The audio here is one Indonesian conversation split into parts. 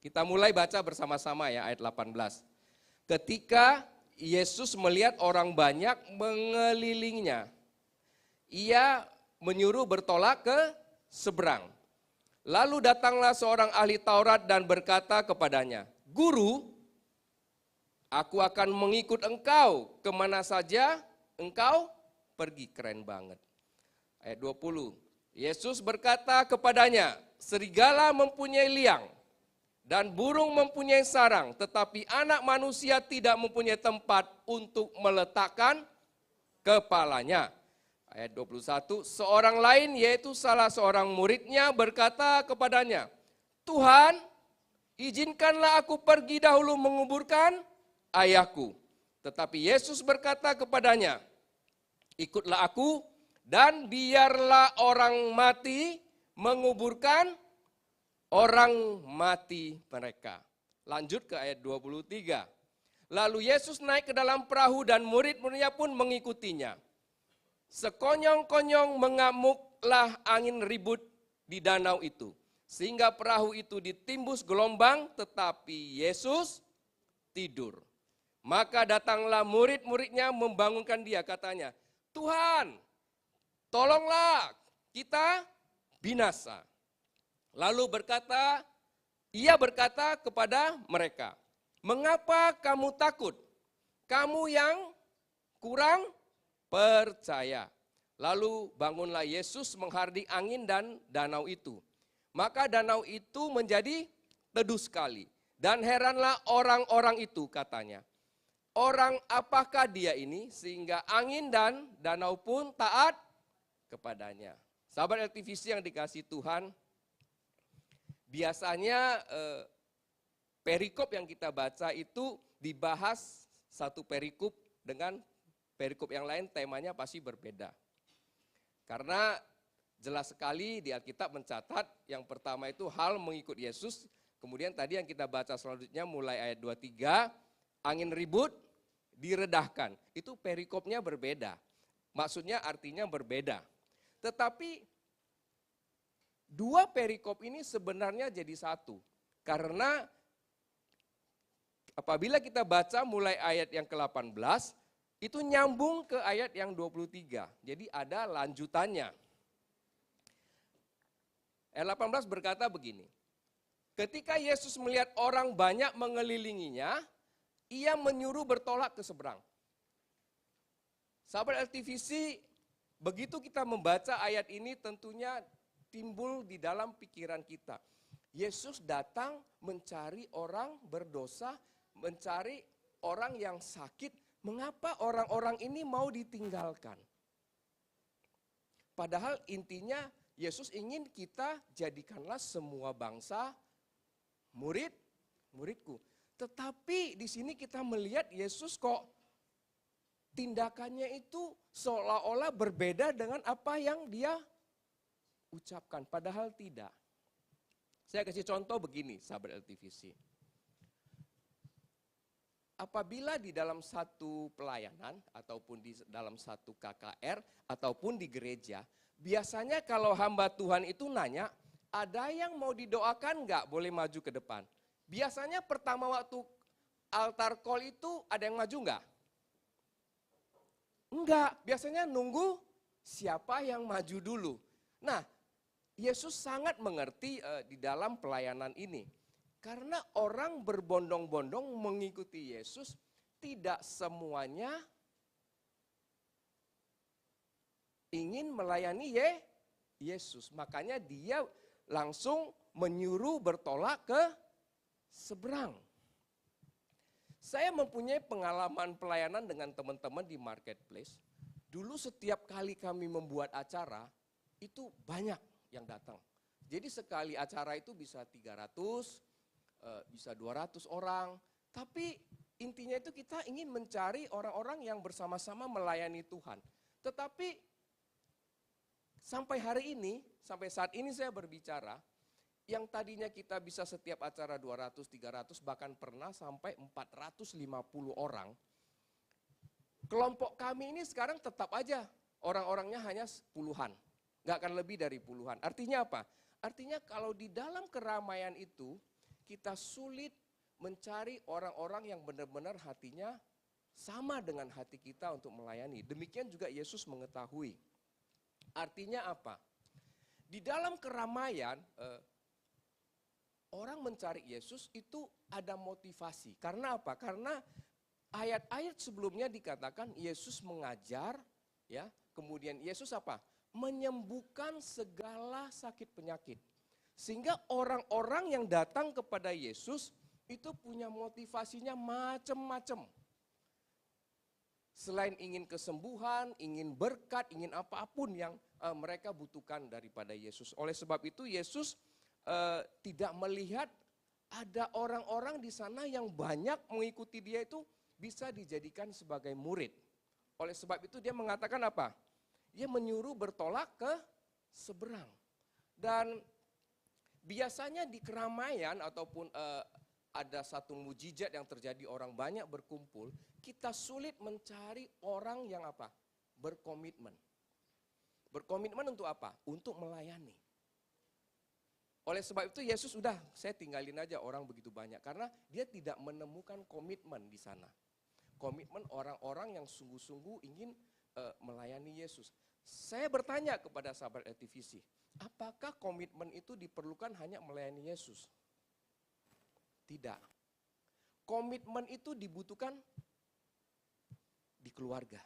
Kita mulai baca bersama-sama ya ayat 18. Ketika Yesus melihat orang banyak mengelilingnya, ia menyuruh bertolak ke seberang. Lalu datanglah seorang ahli Taurat dan berkata kepadanya, "Guru, aku akan mengikut engkau kemana saja engkau pergi." Keren banget. Ayat 20, Yesus berkata kepadanya, "Serigala mempunyai liang dan burung mempunyai sarang, tetapi anak manusia tidak mempunyai tempat untuk meletakkan kepalanya." Ayat 21, seorang lain yaitu salah seorang muridnya berkata kepadanya, "Tuhan, izinkanlah aku pergi dahulu menguburkan ayahku." Tetapi Yesus berkata kepadanya, "Ikutlah aku dan biarlah orang mati menguburkan orang mati mereka." Lanjut ke ayat 23. Lalu Yesus naik ke dalam perahu dan murid-muridnya pun mengikutinya. Sekonyong-konyong mengamuklah angin ribut di danau itu, sehingga perahu itu ditimbus gelombang, tetapi Yesus tidur. Maka datanglah murid-muridnya membangunkan dia, katanya, "Tuhan, tolonglah, kita binasa." Lalu ia berkata kepada mereka, "Mengapa kamu takut? Kamu yang kurang percaya." Lalu bangunlah Yesus menghardik angin dan danau itu. Maka danau itu menjadi teduh sekali. Dan heranlah orang-orang itu, katanya, "Orang apakah dia ini sehingga angin dan danau pun taat kepadanya?" Sahabat LTVC yang dikasihi Tuhan, biasanya perikop yang kita baca itu dibahas satu perikop dengan perikop yang lain, temanya pasti berbeda. Karena jelas sekali di Alkitab mencatat yang pertama itu hal mengikut Yesus. Kemudian tadi yang kita baca selanjutnya mulai ayat 23, angin ribut diredahkan. Itu perikopnya berbeda. Maksudnya artinya berbeda. Tetapi dua perikop ini sebenarnya jadi satu. Karena apabila kita baca mulai ayat yang ke-18, itu nyambung ke ayat yang 23. Jadi ada lanjutannya. Ayat 18 berkata begini. Ketika Yesus melihat orang banyak mengelilinginya, ia menyuruh bertolak ke seberang. Sahabat LTVC, begitu kita membaca ayat ini tentunya timbul di dalam pikiran kita. Yesus datang mencari orang berdosa, mencari orang yang sakit. Mengapa orang-orang ini mau ditinggalkan? Padahal intinya Yesus ingin kita jadikanlah semua bangsa muridku. Tetapi di sini kita melihat Yesus kok tindakannya itu seolah-olah berbeda dengan apa yang dia ucapkan. Padahal tidak. Saya kasih contoh begini, sahabat LTVC. Apabila di dalam satu pelayanan ataupun di dalam satu KKR ataupun di gereja, biasanya kalau hamba Tuhan itu nanya, ada yang mau didoakan enggak, boleh maju ke depan. Biasanya pertama waktu altar call itu ada yang maju enggak? Enggak, biasanya nunggu siapa yang maju dulu. Nah, Yesus sangat mengerti di dalam pelayanan ini. Karena orang berbondong-bondong mengikuti Yesus, tidak semuanya ingin melayani Yesus. Makanya dia langsung menyuruh bertolak ke seberang. Saya mempunyai pengalaman pelayanan dengan teman-teman di marketplace. Dulu setiap kali kami membuat acara, itu banyak yang datang. Jadi sekali acara itu bisa 300, bisa 200 orang. Tapi intinya itu kita ingin mencari orang-orang yang bersama-sama melayani Tuhan. Tetapi sampai hari ini, sampai saat ini saya berbicara, yang tadinya kita bisa setiap acara 200, 300, bahkan pernah sampai 450 orang. Kelompok kami ini sekarang tetap aja orang-orangnya hanya puluhan, nggak akan lebih dari puluhan. Artinya apa? Artinya kalau di dalam keramaian itu kita sulit mencari orang-orang yang benar-benar hatinya sama dengan hati kita untuk melayani. Demikian juga Yesus mengetahui. Artinya apa? Di dalam keramaian, orang mencari Yesus itu ada motivasi. Karena apa? Karena ayat-ayat sebelumnya dikatakan Yesus mengajar, ya. Kemudian Yesus apa? Menyembuhkan segala sakit penyakit. Sehingga orang-orang yang datang kepada Yesus itu punya motivasinya macam-macam. Selain ingin kesembuhan, ingin berkat, ingin apapun yang mereka butuhkan daripada Yesus. Oleh sebab itu Yesus tidak melihat ada orang-orang di sana yang banyak mengikuti dia itu bisa dijadikan sebagai murid. Oleh sebab itu dia mengatakan apa? Dia menyuruh bertolak ke seberang. Dan biasanya di keramaian ataupun ada satu mujizat yang terjadi orang banyak berkumpul, kita sulit mencari orang yang apa? Berkomitmen. Berkomitmen untuk apa? Untuk melayani. Oleh sebab itu Yesus saya tinggalin aja orang begitu banyak. Karena dia tidak menemukan komitmen di sana. Komitmen orang-orang yang sungguh-sungguh ingin melayani Yesus. Saya bertanya kepada sahabat LTVC, apakah komitmen itu diperlukan hanya melayani Yesus? Tidak. Komitmen itu dibutuhkan di keluarga.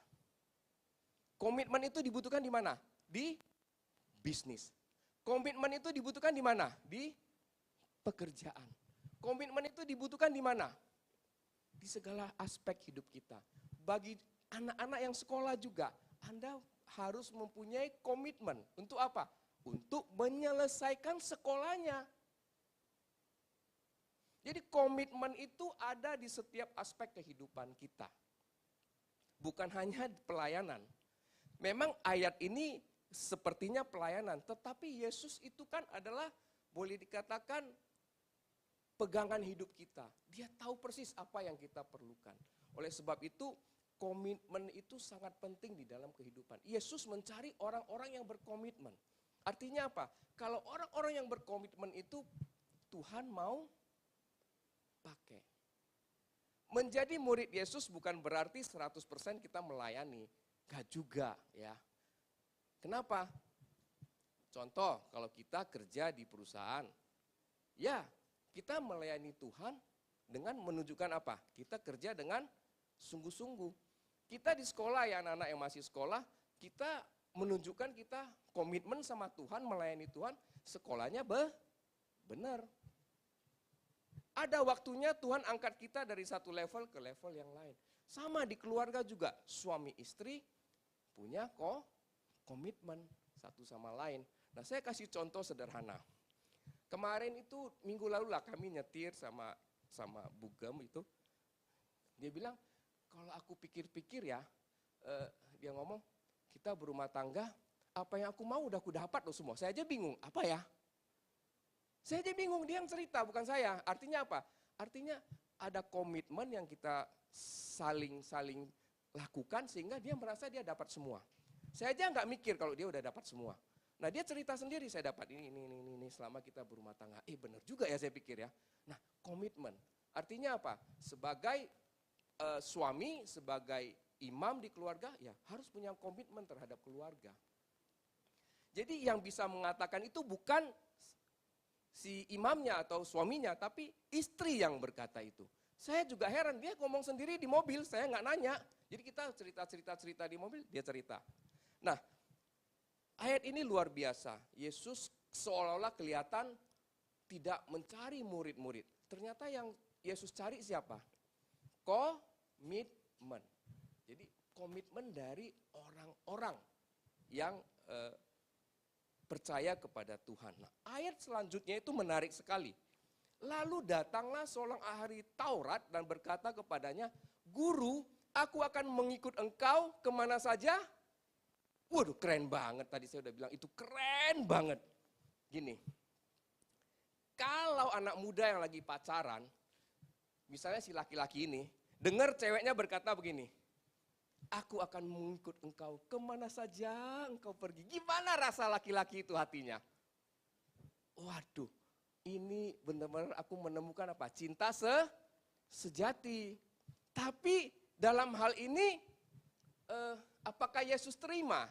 Komitmen itu dibutuhkan di mana? Di bisnis. Komitmen itu dibutuhkan di mana? Di pekerjaan. Komitmen itu dibutuhkan di mana? Di segala aspek hidup kita. Bagi anak-anak yang sekolah juga, Anda harus mempunyai komitmen. Untuk apa? Untuk menyelesaikan sekolahnya. Jadi komitmen itu ada di setiap aspek kehidupan kita. Bukan hanya pelayanan. Memang ayat ini sepertinya pelayanan, tetapi Yesus itu kan adalah boleh dikatakan pegangan hidup kita. Dia tahu persis apa yang kita perlukan. Oleh sebab itu komitmen itu sangat penting di dalam kehidupan. Yesus mencari orang-orang yang berkomitmen. Artinya apa? Kalau orang-orang yang berkomitmen itu Tuhan mau pakai. Menjadi murid Yesus bukan berarti 100% kita melayani. Gak juga ya. Kenapa? Contoh, kalau kita kerja di perusahaan, ya kita melayani Tuhan dengan menunjukkan apa? Kita kerja dengan sungguh-sungguh. Kita di sekolah ya anak-anak yang masih sekolah, kita menunjukkan kita komitmen sama Tuhan, melayani Tuhan, sekolahnya benar. Ada waktunya Tuhan angkat kita dari satu level ke level yang lain. Sama di keluarga juga, suami istri punya komitmen satu sama lain. Nah saya kasih contoh sederhana. Kemarin itu minggu lalu lah kami nyetir sama Bugem itu. Dia bilang, kalau aku pikir-pikir ya, dia ngomong, kita berumah tangga, apa yang aku mau udah aku dapat loh semua. Saya aja bingung, apa ya? Saya aja bingung, dia yang cerita bukan saya. Artinya apa? Artinya ada komitmen yang kita saling lakukan sehingga dia merasa dia dapat semua. Saya aja nggak mikir kalau dia udah dapat semua. Nah dia cerita sendiri, saya dapat ini selama kita berumah tangga. Benar juga ya saya pikir ya. Nah komitmen, artinya apa? Sebagai suami, sebagai imam di keluarga, ya harus punya komitmen terhadap keluarga. Jadi yang bisa mengatakan itu bukan si imamnya atau suaminya, tapi istri yang berkata itu. Saya juga heran, dia ngomong sendiri di mobil, saya nggak nanya. Jadi kita cerita di mobil, dia cerita. Nah, ayat ini luar biasa. Yesus seolah-olah kelihatan tidak mencari murid-murid. Ternyata yang Yesus cari siapa? Komitmen. Jadi komitmen dari orang-orang yang percaya kepada Tuhan. Nah, ayat selanjutnya itu menarik sekali. Lalu datanglah seorang ahli Taurat dan berkata kepadanya, Guru, aku akan mengikut engkau kemana saja. Waduh keren banget, tadi saya udah bilang itu keren banget. Gini, kalau anak muda yang lagi pacaran, misalnya si laki-laki ini, dengar ceweknya berkata begini, aku akan mengikut engkau kemana saja engkau pergi. Gimana rasa laki-laki itu hatinya? Waduh, ini benar-benar aku menemukan apa? Cinta sejati. Tapi dalam hal ini, apakah Yesus terima?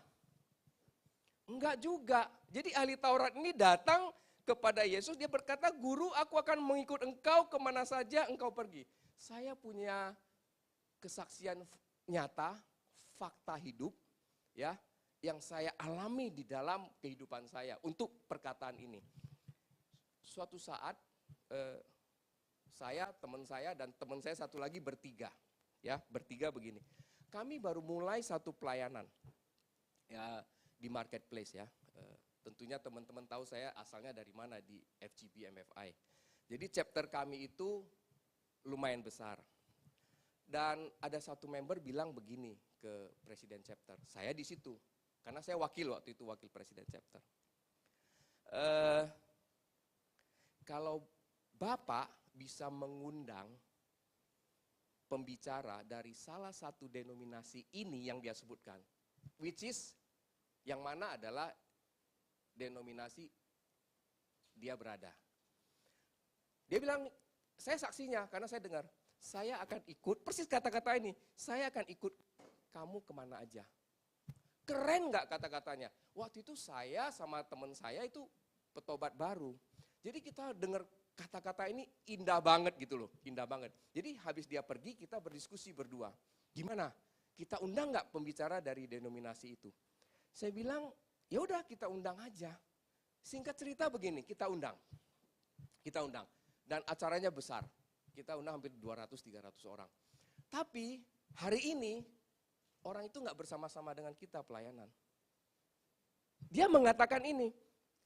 Enggak juga. Jadi ahli Taurat ini datang kepada Yesus, dia berkata, "Guru, aku akan mengikut engkau kemana saja engkau pergi." Saya punya kesaksian nyata, fakta hidup, ya, yang saya alami di dalam kehidupan saya untuk perkataan ini. Suatu saat saya, teman saya, dan teman saya satu lagi bertiga, ya, bertiga begini. Kami baru mulai satu pelayanan, ya, di marketplace, ya. Tentunya teman-teman tahu saya asalnya dari mana, di FGB MFI. Jadi chapter kami itu lumayan besar. Dan ada satu member bilang begini ke presiden chapter, saya di situ, karena saya wakil waktu itu, wakil presiden chapter. Kalau Bapak bisa mengundang pembicara dari salah satu denominasi ini yang dia sebutkan, which is yang mana adalah denominasi dia berada. Dia bilang, saya saksinya karena saya dengar, saya akan ikut, persis kata-kata ini, saya akan ikut kamu kemana aja. Keren nggak kata-katanya? Waktu itu saya sama teman saya itu petobat baru. Jadi kita dengar kata-kata ini indah banget gitu loh, indah banget. Jadi habis dia pergi kita berdiskusi berdua. Gimana? Kita undang nggak pembicara dari denominasi itu? Saya bilang, ya udah kita undang aja. Singkat cerita begini, kita undang. Dan acaranya besar. Kita undang hampir 200-300 orang. Tapi hari ini orang itu nggak bersama-sama dengan kita pelayanan. Dia mengatakan ini,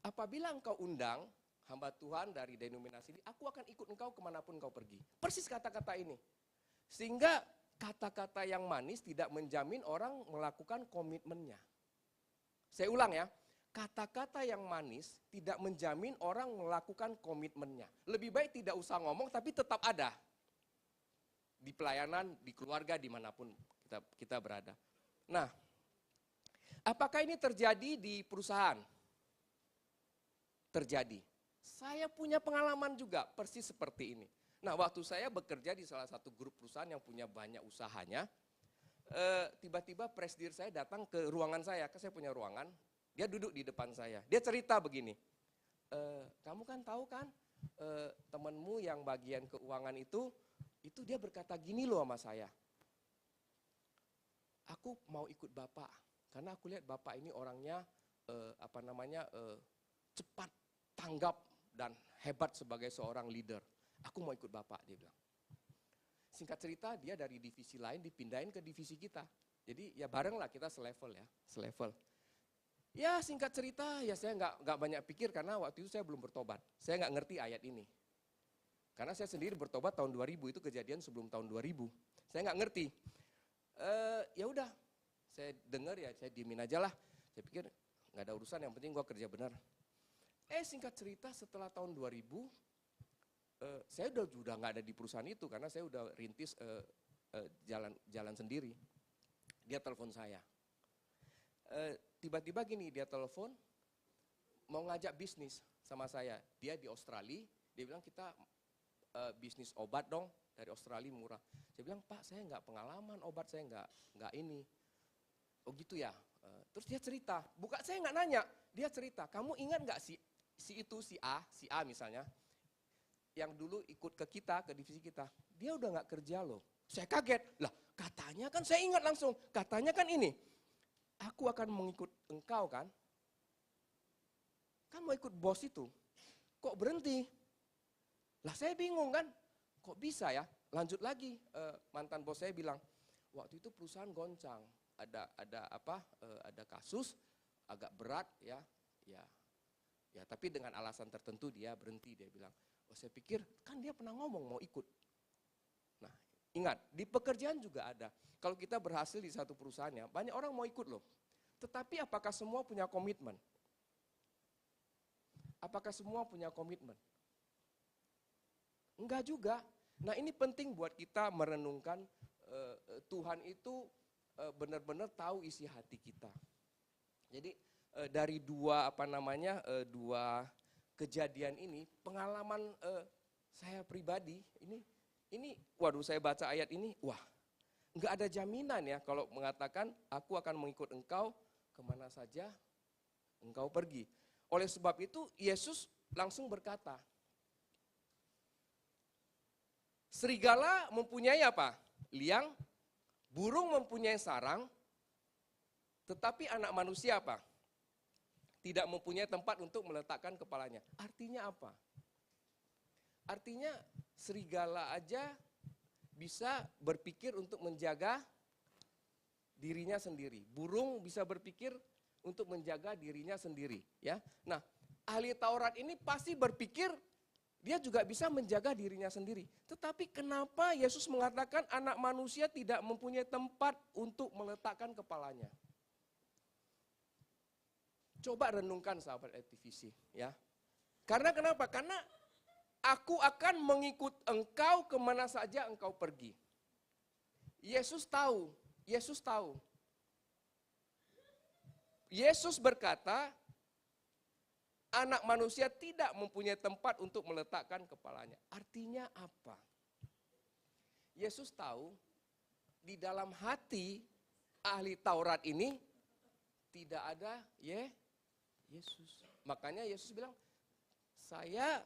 apabila engkau undang hamba Tuhan dari denominasi ini, aku akan ikut engkau kemanapun engkau pergi. Persis kata-kata ini. Sehingga kata-kata yang manis tidak menjamin orang melakukan komitmennya. Saya ulang ya, kata-kata yang manis tidak menjamin orang melakukan komitmennya. Lebih baik tidak usah ngomong tapi tetap ada. Di pelayanan, di keluarga, dimanapun kita berada. Nah, apakah ini terjadi di perusahaan? Terjadi. Saya punya pengalaman juga persis seperti ini. Nah, waktu saya bekerja di salah satu grup perusahaan yang punya banyak usahanya, tiba-tiba presidir saya datang ke ruangan saya, kan saya punya ruangan, dia duduk di depan saya. Dia cerita begini, kamu kan tahu kan temanmu yang bagian keuangan itu dia berkata gini loh sama saya, aku mau ikut Bapak, karena aku lihat Bapak ini orangnya cepat tanggap dan hebat sebagai seorang leader. Aku mau ikut Bapak, dia bilang. Singkat cerita dia dari divisi lain dipindahin ke divisi kita. Jadi ya bareng lah kita selevel ya, selevel. Ya singkat cerita ya saya nggak banyak pikir karena waktu itu saya belum bertobat. Saya nggak ngerti ayat ini. Karena saya sendiri bertobat tahun 2000, itu kejadian sebelum tahun 2000. Saya nggak ngerti. Ya udah, saya dengar ya saya diemin aja lah. Saya pikir nggak ada urusan, yang penting gua kerja benar. Singkat cerita setelah tahun 2000, saya udah nggak ada di perusahaan itu karena saya udah rintis jalan sendiri. Dia telepon saya. Tiba-tiba gini, dia telepon mau ngajak bisnis sama saya. Dia di Australia, dia bilang kita bisnis obat dong, dari Australia murah. Saya bilang, Pak saya nggak pengalaman obat, saya nggak ini. Oh gitu ya. Terus dia cerita, saya nggak nanya, dia cerita, kamu ingat nggak si A misalnya, yang dulu ikut ke kita, ke divisi kita, dia udah nggak kerja loh. Saya kaget, lah katanya kan, saya ingat langsung, katanya kan ini, aku akan mengikut engkau kan mau ikut bos itu, kok berhenti? Lah saya bingung kan, kok bisa ya? Lanjut lagi, mantan bos saya bilang, waktu itu perusahaan goncang, ada kasus agak berat ya, tapi dengan alasan tertentu dia berhenti, dia bilang. Oh saya pikir kan dia pernah ngomong mau ikut. Nah ingat di pekerjaan juga ada. Kalau kita berhasil di satu perusahaannya banyak orang mau ikut loh. Tetapi apakah semua punya komitmen? Apakah semua punya komitmen? Enggak juga. Nah ini penting buat kita merenungkan Tuhan itu benar-benar tahu isi hati kita. Jadi dari dua kejadian ini, pengalaman saya pribadi, waduh saya baca ayat ini, wah nggak ada jaminan ya kalau mengatakan aku akan mengikut engkau kemana saja engkau pergi. Oleh sebab itu Yesus langsung berkata, serigala mempunyai apa? Liang, burung mempunyai sarang, tetapi anak manusia apa? Tidak mempunyai tempat untuk meletakkan kepalanya. Artinya apa? Artinya serigala aja bisa berpikir untuk menjaga dirinya sendiri. Burung bisa berpikir untuk menjaga dirinya sendiri. Ya. Nah, ahli Taurat ini pasti berpikir dia juga bisa menjaga dirinya sendiri. Tetapi kenapa Yesus mengatakan anak manusia tidak mempunyai tempat untuk meletakkan kepalanya? Coba renungkan sahabat LTVC, ya. Karena kenapa? Karena aku akan mengikut engkau kemana saja engkau pergi. Yesus tahu. Yesus berkata, anak manusia tidak mempunyai tempat untuk meletakkan kepalanya. Artinya apa? Yesus tahu di dalam hati ahli Taurat ini tidak ada Yesus. Makanya Yesus bilang, saya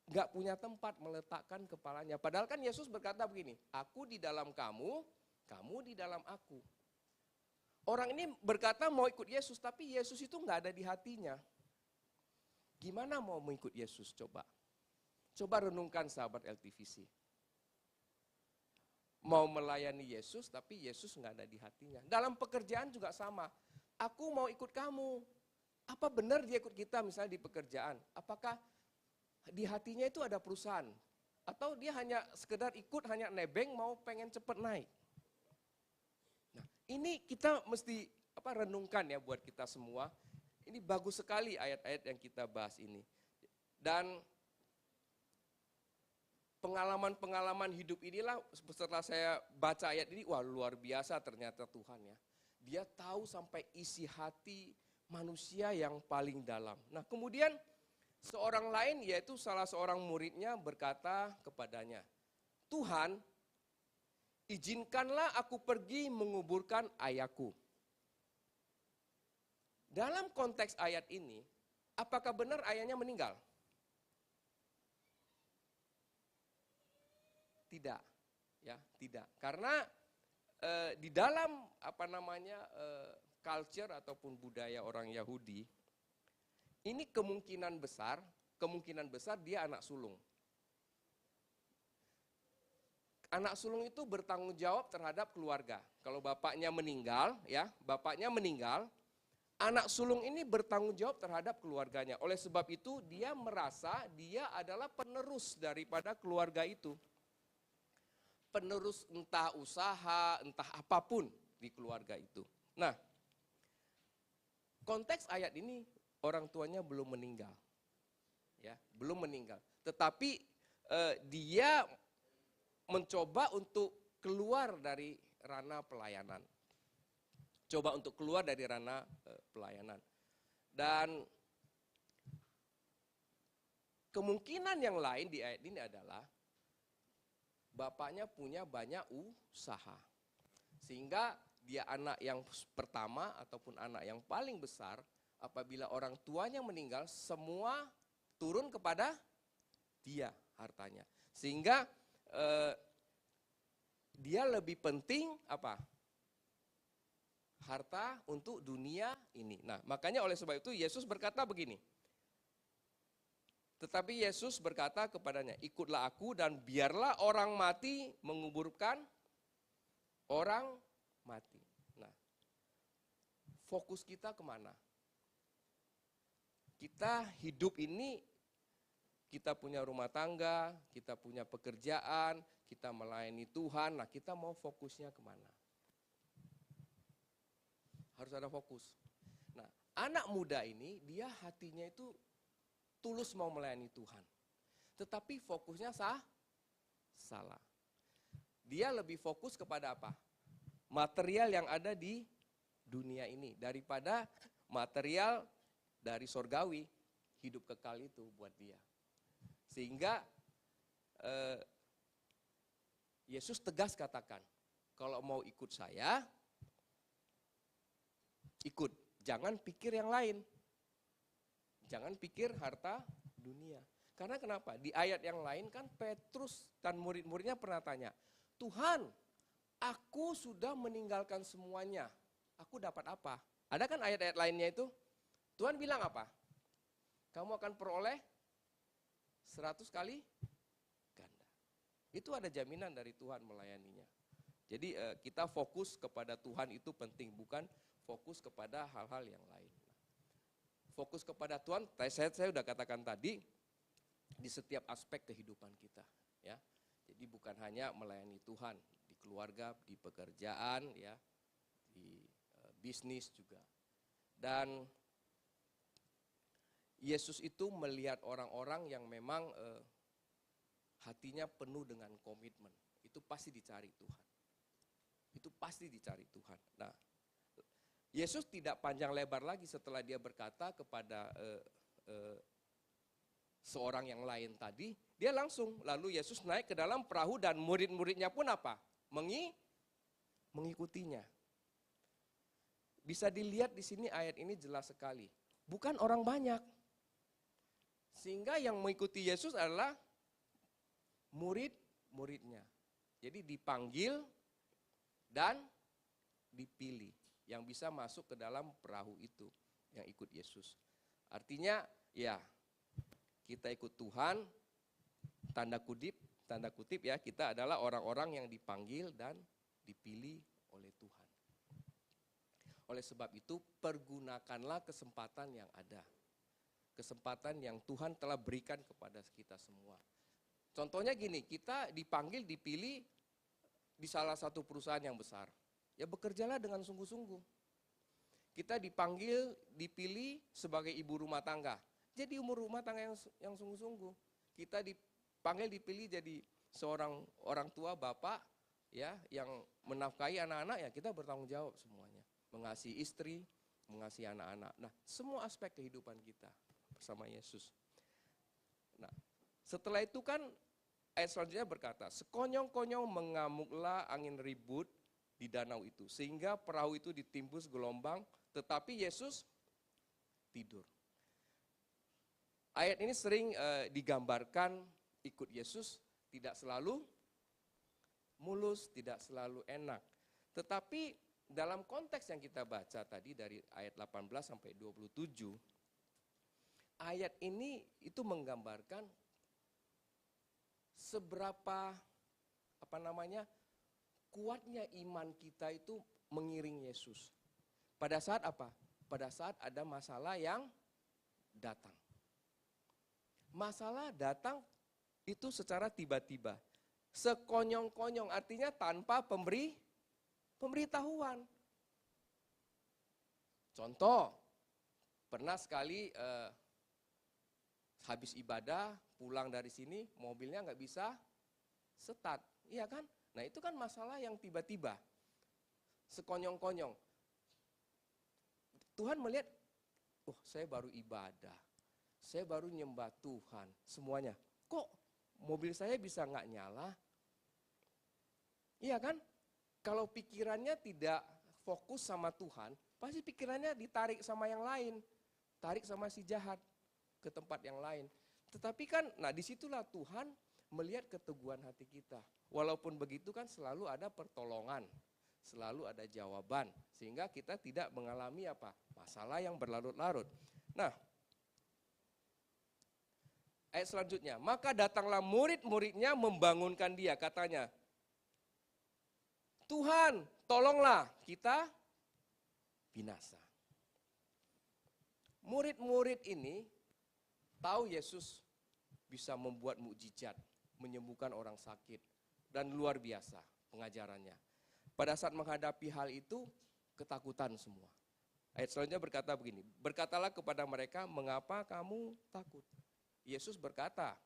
nggak punya tempat meletakkan kepalanya. Padahal kan Yesus berkata begini, aku di dalam kamu, kamu di dalam aku. Orang ini berkata mau ikut Yesus, tapi Yesus itu nggak ada di hatinya. Gimana mau mengikut Yesus coba? Coba renungkan sahabat LTVC. Mau melayani Yesus tapi Yesus nggak ada di hatinya. Dalam pekerjaan juga sama. Aku mau ikut kamu. Apa benar dia ikut kita misalnya di pekerjaan? Apakah di hatinya itu ada perusahaan? Atau dia hanya sekedar ikut, hanya nebeng mau pengen cepet naik? Nah, ini kita mesti renungkan ya buat kita semua. Ini bagus sekali ayat-ayat yang kita bahas ini. Dan pengalaman-pengalaman hidup inilah setelah saya baca ayat ini, wah luar biasa ternyata Tuhan ya. Dia tahu sampai isi hati manusia yang paling dalam. Nah kemudian seorang lain yaitu salah seorang muridnya berkata kepadanya, Tuhan izinkanlah aku pergi menguburkan ayahku. Dalam konteks ayat ini, apakah benar ayahnya meninggal? Tidak, ya tidak. Karena di dalam culture ataupun budaya orang Yahudi, ini kemungkinan besar dia anak sulung. Anak sulung itu bertanggung jawab terhadap keluarga. Kalau bapaknya meninggal, anak sulung ini bertanggung jawab terhadap keluarganya. Oleh sebab itu dia merasa dia adalah penerus daripada keluarga itu. Penerus entah usaha, entah apapun di keluarga itu. Nah, konteks ayat ini orang tuanya belum meninggal. Ya, belum meninggal. Tetapi dia mencoba untuk keluar dari ranah pelayanan. Pelayanan. Dan kemungkinan yang lain di ayat ini adalah bapaknya punya banyak usaha. Sehingga dia anak yang pertama ataupun anak yang paling besar, apabila orang tuanya meninggal, semua turun kepada dia hartanya. Sehingga dia lebih penting harta untuk dunia ini. Nah, makanya oleh sebab itu Yesus berkata begini. Tetapi Yesus berkata kepadanya, ikutlah aku dan biarlah orang mati menguburkan orang mati. Nah, fokus kita kemana? Kita hidup ini, kita punya rumah tangga, kita punya pekerjaan, kita melayani Tuhan, nah kita mau fokusnya kemana? Harus ada fokus. Nah, anak muda ini dia hatinya itu tulus mau melayani Tuhan. Tetapi fokusnya salah. Dia lebih fokus kepada apa? Material yang ada di dunia ini daripada material dari sorgawi. hidup kekal itu buat dia. Sehingga Yesus tegas katakan, kalau mau ikut saya, ikut. Jangan pikir yang lain. Jangan pikir harta dunia. Karena kenapa? Di ayat yang lain kan Petrus dan murid-muridnya pernah tanya, Tuhan, aku sudah meninggalkan semuanya. Aku dapat apa? Ada kan ayat-ayat lainnya itu? Tuhan bilang apa? Kamu akan peroleh 100 kali ganda. Itu ada jaminan dari Tuhan melayaninya. Jadi kita fokus kepada Tuhan itu penting, bukan fokus kepada hal-hal yang lain. Fokus kepada Tuhan, saya sudah katakan tadi, di setiap aspek kehidupan kita. Ya. Jadi bukan hanya melayani Tuhan, di keluarga, di pekerjaan, ya, di bisnis juga. Dan Yesus itu melihat orang-orang yang memang hatinya penuh dengan komitmen. Itu pasti dicari Tuhan. Itu pasti dicari Tuhan. Nah, Yesus tidak panjang lebar lagi setelah dia berkata kepada seorang yang lain tadi, dia langsung, lalu Yesus naik ke dalam perahu dan murid-muridnya pun apa? Mengikutinya. Bisa dilihat di sini ayat ini jelas sekali. Bukan orang banyak. Sehingga yang mengikuti Yesus adalah murid-muridnya. Jadi dipanggil dan dipilih yang bisa masuk ke dalam perahu itu yang ikut Yesus. Artinya ya kita ikut Tuhan, tanda kutip ya, kita adalah orang-orang yang dipanggil dan dipilih oleh Tuhan. Oleh sebab itu pergunakanlah kesempatan yang ada. Kesempatan yang Tuhan telah berikan kepada kita semua. Contohnya gini, kita dipanggil, dipilih di salah satu perusahaan yang besar. Ya bekerjalah dengan sungguh-sungguh. Kita dipanggil, dipilih sebagai ibu rumah tangga. Jadi umur rumah tangga yang sungguh-sungguh. Kita dipanggil, dipilih jadi seorang orang tua, bapak, ya, yang menafkahi anak-anak, ya kita bertanggung jawab semuanya. Mengasihi istri, mengasihi anak-anak. Nah, semua aspek kehidupan kita bersama Yesus. Nah, setelah itu kan ayat selanjutnya berkata, sekonyong-konyong mengamuklah angin ribut di danau itu, sehingga perahu itu ditimbus gelombang, tetapi Yesus tidur. Ayat ini sering digambarkan ikut Yesus tidak selalu mulus, tidak selalu enak. Tetapi dalam konteks yang kita baca tadi dari ayat 18 sampai 27, ayat ini itu menggambarkan seberapa kuatnya iman kita itu mengiring Yesus. Pada saat apa? Pada saat ada masalah yang datang. Masalah datang itu secara tiba-tiba. Sekonyong-konyong, artinya tanpa pemberitahuan. Contoh, pernah sekali habis ibadah, pulang dari sini, mobilnya nggak bisa start, iya kan? Nah itu kan masalah yang tiba-tiba, sekonyong-konyong. Tuhan melihat, oh saya baru ibadah, saya baru nyembah Tuhan, semuanya. Kok mobil saya bisa nggak nyala? Iya kan? Kalau pikirannya tidak fokus sama Tuhan, pasti pikirannya ditarik sama yang lain. Tarik sama si jahat ke tempat yang lain. Tetapi kan, nah disitulah Tuhan melihat keteguhan hati kita. Walaupun begitu kan selalu ada pertolongan, selalu ada jawaban. Sehingga kita tidak mengalami masalah yang berlarut-larut. Nah, ayat selanjutnya, maka datanglah murid-muridnya membangunkan dia, katanya, Tuhan, tolonglah kita binasa. Murid-murid ini tahu Yesus bisa membuat mukjizat, menyembuhkan orang sakit, dan luar biasa pengajarannya. Pada saat menghadapi hal itu, ketakutan semua. Ayat selanjutnya berkata begini, berkatalah kepada mereka, mengapa kamu takut? Yesus berkata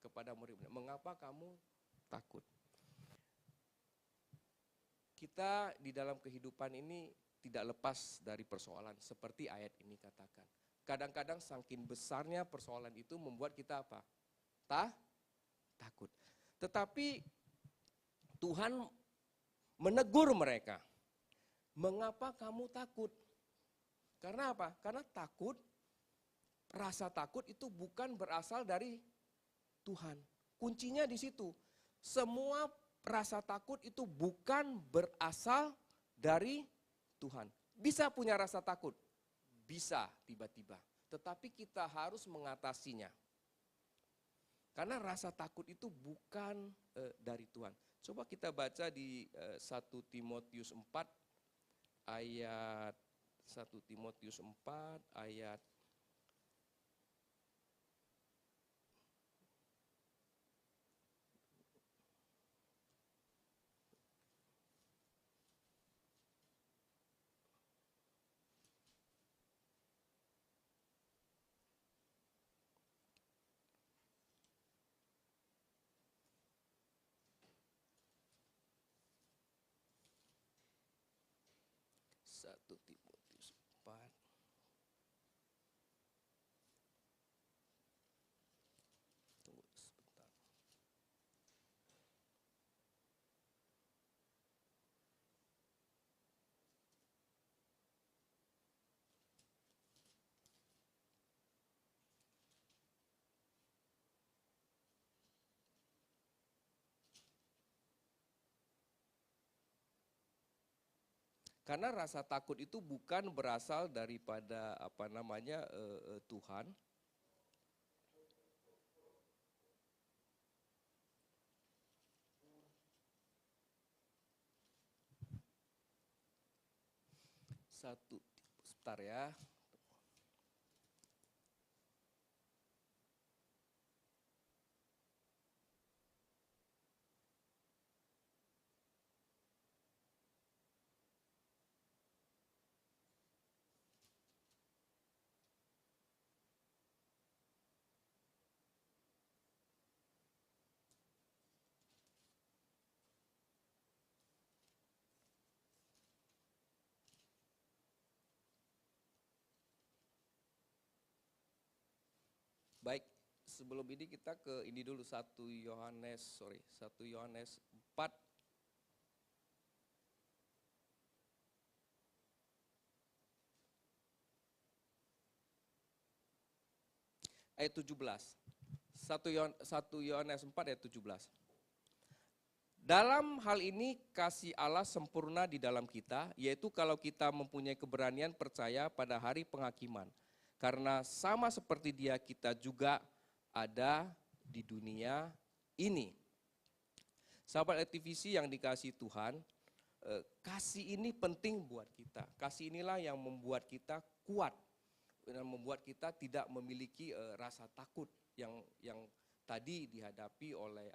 kepada murid-murid, mengapa kamu takut? Kita di dalam kehidupan ini tidak lepas dari persoalan seperti ayat ini katakan. kadang-kadang saking besarnya persoalan itu membuat kita apa? Takut. Tetapi Tuhan menegur mereka. Mengapa kamu takut? Karena apa? Karena takut, rasa takut itu bukan berasal dari Tuhan. Kuncinya di situ. Semua rasa takut itu bukan berasal dari Tuhan. Bisa punya rasa takut? Bisa tiba-tiba. Tetapi kita harus mengatasinya. Karena rasa takut itu bukan dari Tuhan. Coba kita baca di 1 Timotius 4 ayat 1 Timotius 4 ayat 1 Timotius 4. Tunggu sebentar. Karena rasa takut itu bukan berasal daripada Tuhan. Sebentar ya. Baik, sebelum ini kita ke ini dulu 1 Yohanes 4 ayat 17. 1 Yohanes 4 ayat 17. Dalam hal ini kasih Allah sempurna di dalam kita, yaitu kalau kita mempunyai keberanian percaya pada hari penghakiman. Karena sama seperti Dia, kita juga ada di dunia ini. Sahabat LTVC yang dikasihi Tuhan, kasih ini penting buat kita. Kasih inilah yang membuat kita kuat, dan membuat kita tidak memiliki rasa takut yang tadi dihadapi oleh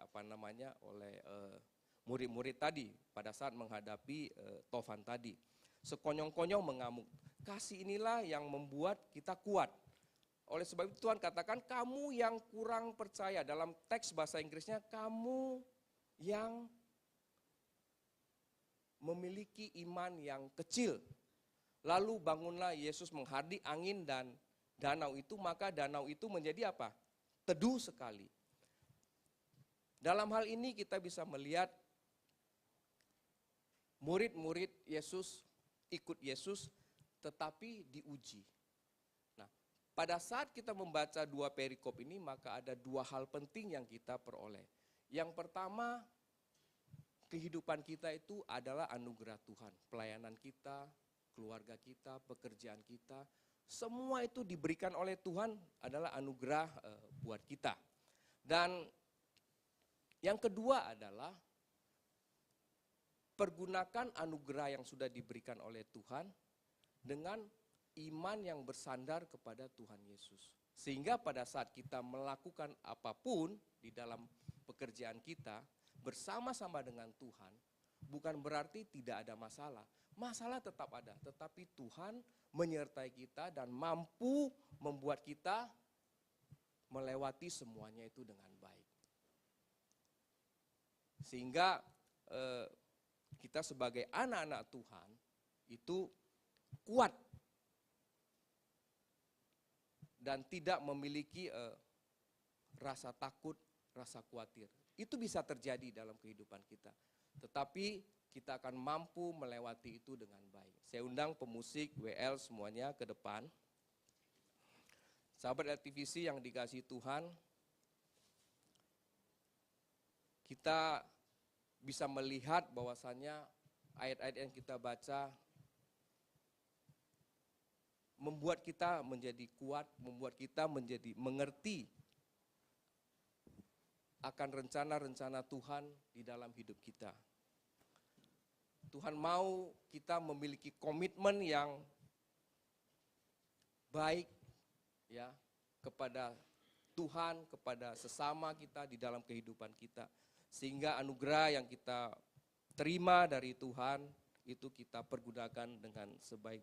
murid-murid tadi pada saat menghadapi Tovan tadi. Sekonyong-konyong mengamuk. Kasih inilah yang membuat kita kuat. Oleh sebab itu Tuhan katakan, kamu yang kurang percaya. Dalam teks bahasa Inggrisnya, kamu yang memiliki iman yang kecil. Lalu bangunlah Yesus menghardik angin dan danau itu, maka danau itu menjadi apa? Teduh sekali. Dalam hal ini kita bisa melihat murid-murid Yesus, ikut Yesus, tetapi diuji. Nah, pada saat kita membaca 2 perikop ini, maka ada 2 hal penting yang kita peroleh. Yang pertama, kehidupan kita itu adalah anugerah Tuhan. Pelayanan kita, keluarga kita, pekerjaan kita, semua itu diberikan oleh Tuhan adalah anugerah buat kita. Dan yang kedua adalah pergunakan anugerah yang sudah diberikan oleh Tuhan dengan iman yang bersandar kepada Tuhan Yesus. Sehingga pada saat kita melakukan apapun di dalam pekerjaan kita bersama-sama dengan Tuhan, bukan berarti tidak ada masalah. Masalah tetap ada, tetapi Tuhan menyertai kita dan mampu membuat kita melewati semuanya itu dengan baik. Sehingga kita sebagai anak-anak Tuhan itu kuat. dan tidak memiliki rasa takut, rasa khawatir. Itu bisa terjadi dalam kehidupan kita. Tetapi kita akan mampu melewati itu dengan baik. Saya undang pemusik WL semuanya ke depan. Sahabat LTVC yang dikasihi Tuhan, kita bisa melihat bahwasannya ayat-ayat yang kita baca membuat kita menjadi kuat, membuat kita menjadi mengerti akan rencana-rencana Tuhan di dalam hidup kita. Tuhan mau kita memiliki komitmen yang baik ya kepada Tuhan, kepada sesama kita di dalam kehidupan kita. Sehingga anugerah yang kita terima dari Tuhan itu kita pergunakan dengan sebaik